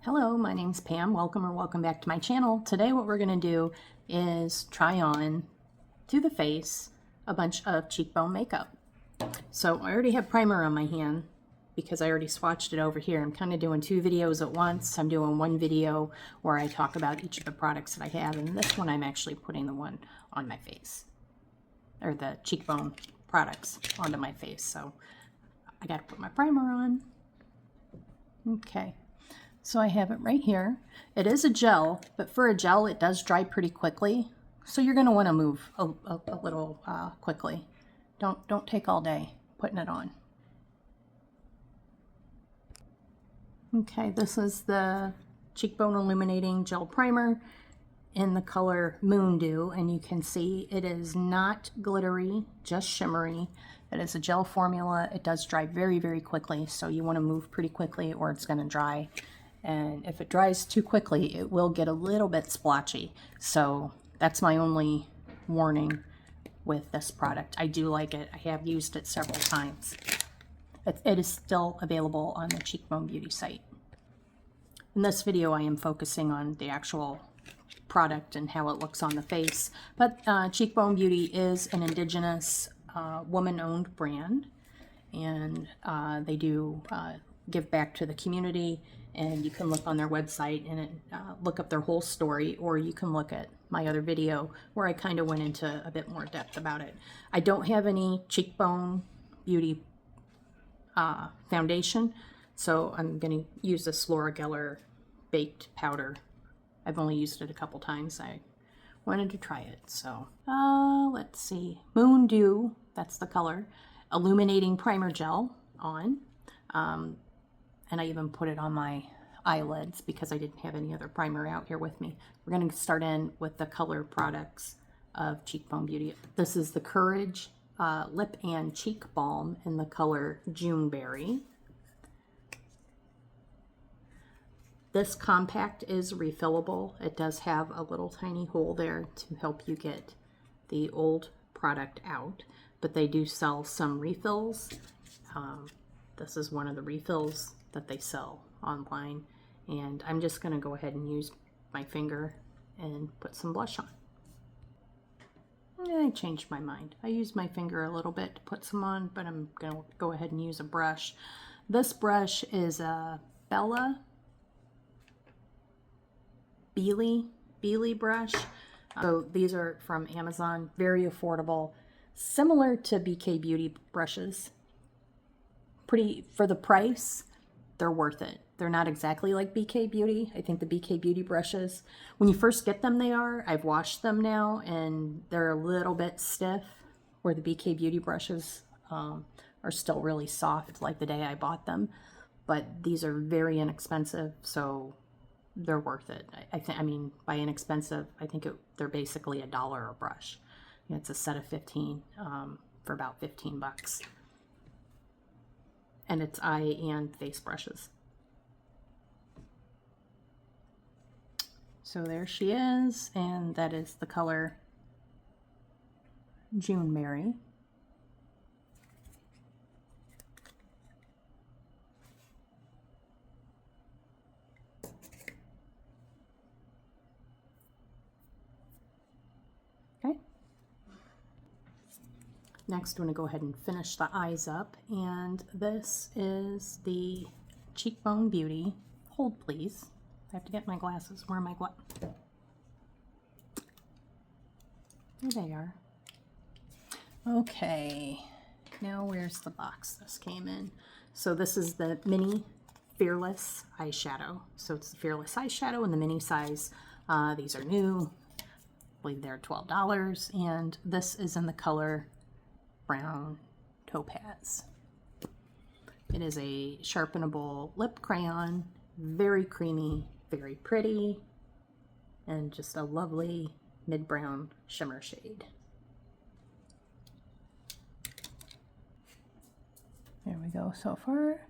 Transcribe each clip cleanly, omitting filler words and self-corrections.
Hello, my name's Pam. Welcome back to my channel. Today what we're going to do is try on to the face a bunch of cheekbone makeup. So I already have primer on my hand because I already swatched it over here. I'm kind of doing two videos at once. I'm doing one video where I talk about each of the products that I have, and this one I'm actually putting the one on my face, or the cheekbone products onto my face. So I got to put my primer on. Okay. So I have it right here. It is a gel, but for a gel, it does dry pretty quickly. So you're going to want to move a little quickly. Don't take all day putting it on. Okay, this is the Cheekbone Illuminating Gel Primer in the color Moon Dew, and you can see it is not glittery, just shimmery. It is a gel formula. It does dry very, very quickly, so you want to move pretty quickly or it's going to dry. And if it dries too quickly, it will get a little bit splotchy. So that's my only warning with this product. I do like it. I have used it several times. It is still available on the Cheekbone Beauty site. In this video, I am focusing on the actual product and how it looks on the face. But Cheekbone Beauty is an indigenous woman-owned brand, and they do give back to the community. And you can look on their website and look up their whole story, or you can look at my other video where I kind of went into a bit more depth about it. I don't have any Cheekbone Beauty foundation, so I'm going to use this Laura Geller baked powder. I've only used it a couple times. I wanted to try it. So let's see. Moon Dew, that's the color. Illuminating Primer Gel on. And I even put it on my eyelids because I didn't have any other primer out here with me. We're going to start in with the color products of Cheekbone Beauty. This is the Courage Lip and Cheek Balm in the color Juneberry. This compact is refillable. It does have a little tiny hole there to help you get the old product out, but they do sell some refills. This is one of the refills that they sell online, and I'm just going to go ahead and use my finger and put some blush on. I changed my mind. I used my finger a little bit to put some on, but I'm going to go ahead and use a brush. This brush is a Bella Beely brush. So these are from Amazon, very affordable, similar to BK Beauty brushes. Pretty, for the price, they're worth it. They're not exactly like BK Beauty. I think the BK Beauty brushes, when you first get them, they are. I've washed them now, and they're a little bit stiff, where the BK Beauty brushes are still really soft, like the day I bought them. But these are very inexpensive, so they're worth it. I mean, by inexpensive, I think they're basically $1 a brush. It's a set of 15 for about 15 bucks. And it's eye and face brushes. So there she is, and that is the color Juneberry. Okay. Next, I'm going to go ahead and finish the eyes up, and this is the Cheekbone Beauty. Hold, please. I have to get my glasses. Where are my glasses? There they are. Okay, now where's the box this came in? So this is the mini Fearless eyeshadow. So it's the Fearless eyeshadow in the mini size. These are new. I believe they're $12, and this is in the color Brown Topaz. It is a sharpenable lip crayon, very creamy, very pretty, and just a lovely mid-brown shimmer shade. There we go so far.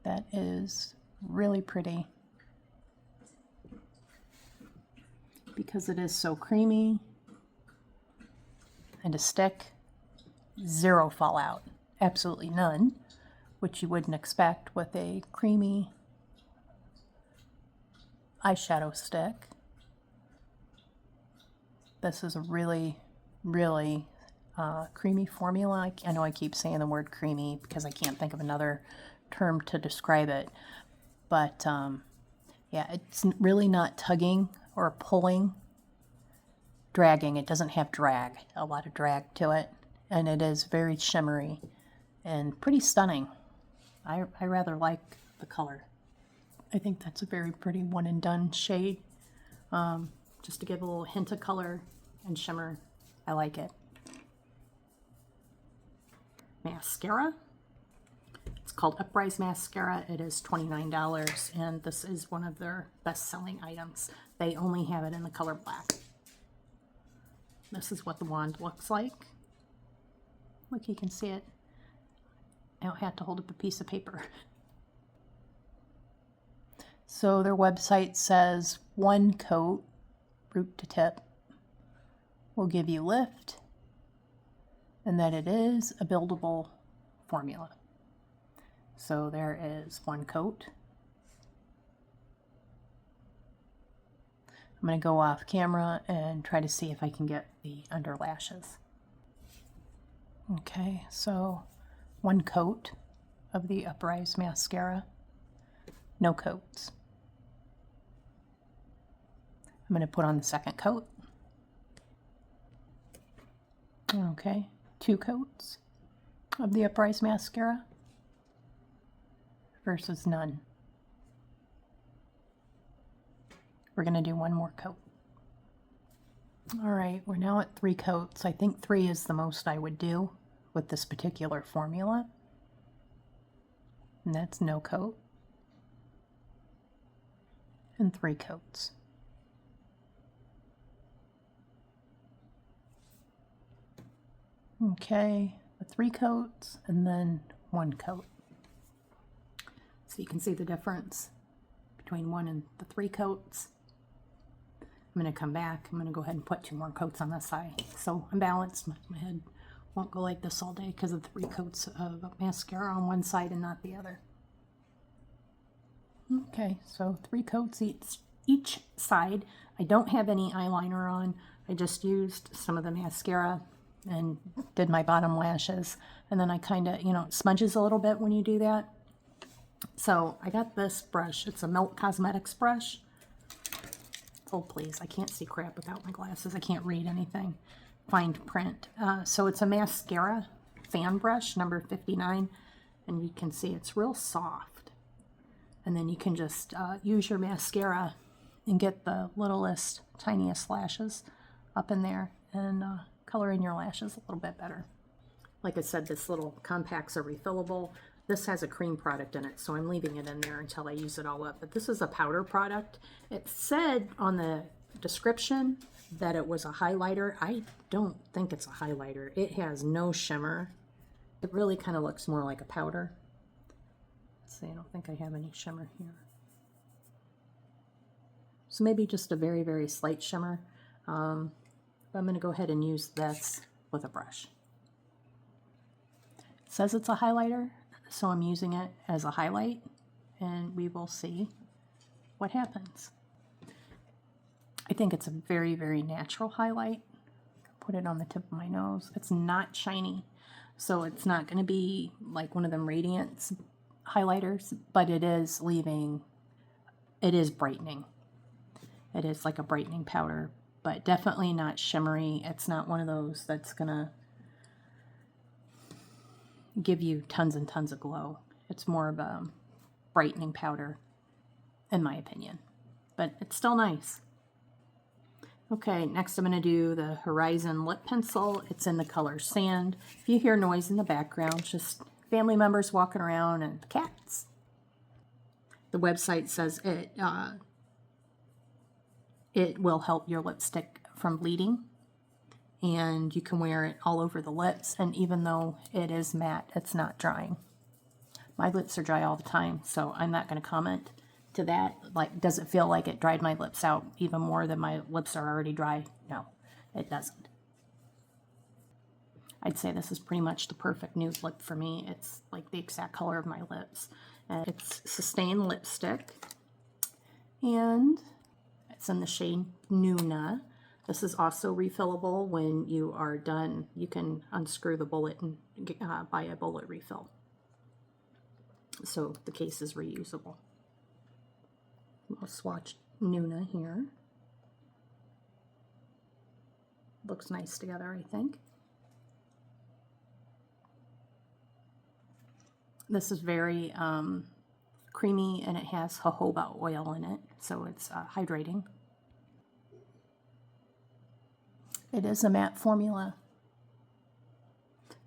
That is really pretty because it is so creamy. And a stick, zero fallout, absolutely none, which you wouldn't expect with a creamy eyeshadow stick. This is a really, really creamy formula. I know I keep saying the word creamy because I can't think of another term to describe it. But yeah, it's really not tugging or pulling, dragging. It doesn't have drag, a lot of drag to it. And it is very shimmery and pretty stunning. I rather like the color. I think that's a very pretty one and done shade. Just to give a little hint of color and shimmer. I like it. Mascara. It's called Uprise Mascara. It is $29, and this is one of their best-selling items. They only have it in the color black. This is what the wand looks like. Look, you can see it. I don't have to hold up a piece of paper. So their website says 1 coat, root to tip, will give you lift, and that it is a buildable formula. So there is 1 coat. I'm going to go off camera and try to see if I can get the under lashes. Okay, so 1 coat of the Uprise Mascara, no coats. I'm going to put on the 2nd coat. Okay, 2 coats of the Uprise Mascara versus none. We're going to do 1 more coat. All right, we're now at 3 coats. I think 3 is the most I would do with this particular formula. And that's no coat. And 3 coats. Okay, 3 coats and then 1 coat. So you can see the difference between 1 and the 3 coats. I'm going to come back. I'm going to go ahead and put 2 more coats on this side. So I'm balanced. My head won't go like this all day because of 3 coats of mascara on one side and not the other. Okay, so 3 coats each side. I don't have any eyeliner on. I just used some of the mascara and did my bottom lashes. And then I kind of, it smudges a little bit when you do that. So I got this brush. It's a Melt Cosmetics brush. Oh, please, I can't see crap without my glasses. I can't read anything. Fine print. So it's a mascara fan brush, number 59. And you can see it's real soft. And then you can just use your mascara and get the littlest, tiniest lashes up in there and color in your lashes a little bit better. Like I said, this little compacts are refillable. This has a cream product in it, so I'm leaving it in there until I use it all up. But this is a powder product. It said on the description that it was a highlighter. I don't think it's a highlighter. It has no shimmer. It really kind of looks more like a powder. Let's see, I don't think I have any shimmer here. So maybe just a very, very slight shimmer. But I'm going to go ahead and use this with a brush. It says it's a highlighter, so I'm using it as a highlight, and we will see what happens. I think it's a very, very natural highlight. Put it on the tip of my nose. It's not shiny, so it's not going to be like one of them Radiance highlighters, but it is brightening. It is like a brightening powder, but definitely not shimmery. It's not one of those that's going to give you tons and tons of glow. It's more of a brightening powder, in my opinion, but it's still nice. Okay, next I'm going to do the Horizon lip pencil. It's in the color Sand. If you hear noise in the background, just family members walking around and cats. The website says it will help your lipstick from bleeding, and you can wear it all over the lips, and even though it is matte, it's not drying. My lips are dry all the time, so I'm not going to comment to that. Like, does it feel like it dried my lips out even more than my lips are already dry? No, it doesn't. I'd say this is pretty much the perfect nude lip for me. It's like the exact color of my lips. And it's Sustain lipstick, And it's in the shade Nuna. This is also refillable. When you are done, you can unscrew the bullet and buy a bullet refill. So the case is reusable. I'll swatch Nuna here. Looks nice together, I think. This is very creamy, and it has jojoba oil in it, so it's hydrating. It is a matte formula,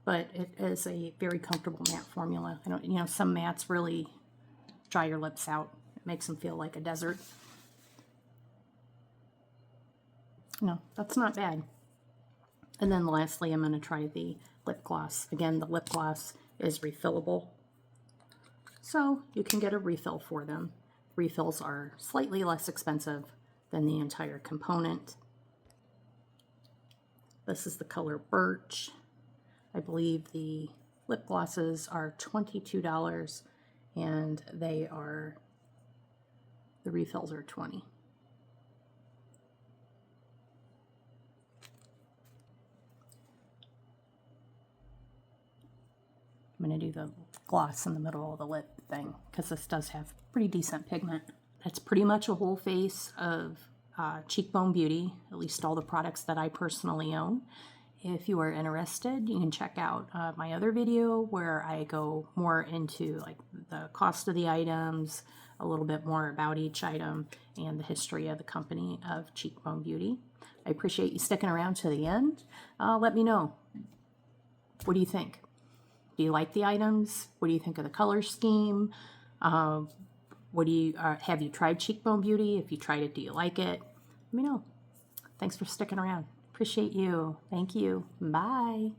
but it is a very comfortable matte formula. I don't, you know, some mattes really dry your lips out. It makes them feel like a desert. No, that's not bad. And then lastly, I'm going to try the lip gloss. Again, the lip gloss is refillable, so you can get a refill for them. Refills are slightly less expensive than the entire component. This is the color Birch. I believe the lip glosses are $22, and the refills are $20. I'm going to do the gloss in the middle of the lip thing, because this does have pretty decent pigment. It's pretty much a whole face of Cheekbone Beauty, at least all the products that I personally own. If you are interested, you can check out my other video where I go more into like the cost of the items, a little bit more about each item, and the history of the company of Cheekbone Beauty. I appreciate you sticking around to the end. Let me know. What do you think? Do you like the items? What do you think of the color scheme? What do you have you tried Cheekbone Beauty? If you tried it, do you like it? Let me know. Thanks for sticking around. Appreciate you. Thank you. Bye.